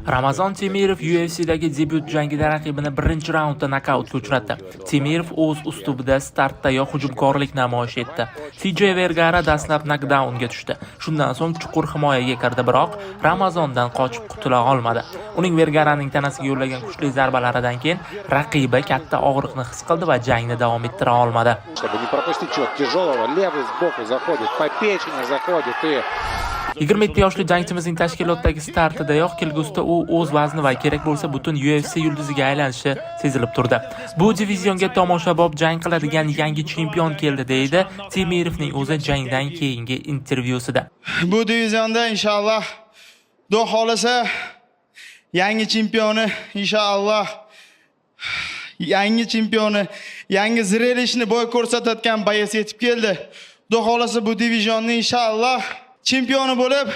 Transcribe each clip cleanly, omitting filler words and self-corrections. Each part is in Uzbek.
Ramazon Temirov UFC'dagi debyut jangida raqibini birinchi raundda nokautga uchratdi. Temirov o'z uslubida startdayoq hujumkorlik namoyish etdi. CJ Vergara dastlab nokdaunga tushdi. Shundan so'ng chuqur himoyaga kirdi, biroq Ramazondan qochib qutula olmadi. Uning Vergaraning tanasiga yo'llagan kuchli zarbalaridan keyin raqibi katta og'riqni his qildi va jangni davom ettira olmadi. Чтобы не пропустить чего-то тяжелого, левый сбоку заходит, по печени заходит и 27 yoshli jangchimizning tashkilotdagi startidayoq kelgusida u o'z vazni va kerak bo'lsa butun UFC yulduziga aylanishi sezilib turdi. Bu divizionga tomoshabob jang qiladigan yangi chempion keldi, deydi Temirovning o'zi jangdan keyingi intervyusida. Bu divizionda inshaalloh Xudo xolasa yangi chempioni inshaalloh yangi chempioni, yangi zrelishni bo'y ko'rsatayotgan boyas yetib keldi. Xudo xolasa bu divizionni inshaalloh chempioni bo'lib,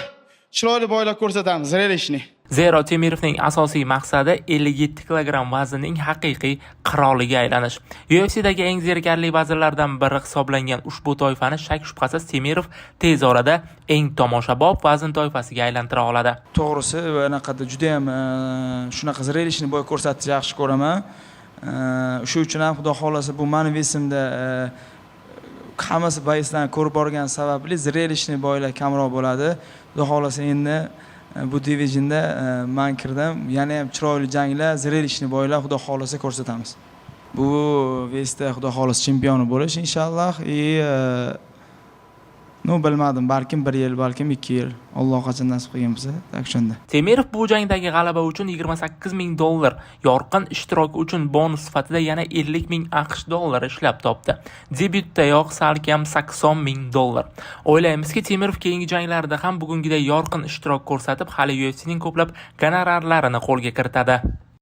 chiroyli boylar ko'rsatamiz zrelishni. Zero Temirovning asosiy maqsadi 57 kilogramm vaznning haqiqiy qiroliga aylanish. UFC'dagi eng zerikarli vaznlardan biri hisoblangan ushbu toifani shak shubhasiz Temirov tez orada eng tomoshabob vazn toifasiga aylantira oladi. To'g'risi, anaqada juda ham shunaqa zrelishni bo'y ko'rsatishni yaxshi ko'raman. Shu uchun ham Xudo xolasa bu meni vesimda hammasi boyasdan ko'rib borgan sababli zrelishni boylar kamroq bo'ladi. Xudo xolasa endi bu divizionda men kirdim. Yana ham chiroyli janglar, zrelishni boylar Xudo xolasa ko'rsatamiz. Bu vesda Xudo xolasa chempioni bo'lish inshaalloh. Bilmadim, balkim 1 yil, balkim 2 yil. Alloh qachon nasib qilgan bo'lsa, tak shunda. Temirov bu jangdagi g'alaba uchun $28,000, yorqin ishtiroki uchun bonus sifatida yana $50,000 ishlab topdi. Debyutdayoq salkam $80,000. O'ylaymizki, Temirov keyingi janglarda ham bugungiday yorqin ishtirok ko'rsatib, hali UFC'ning ko'plab gonorarlarini qo'lga kiritadi.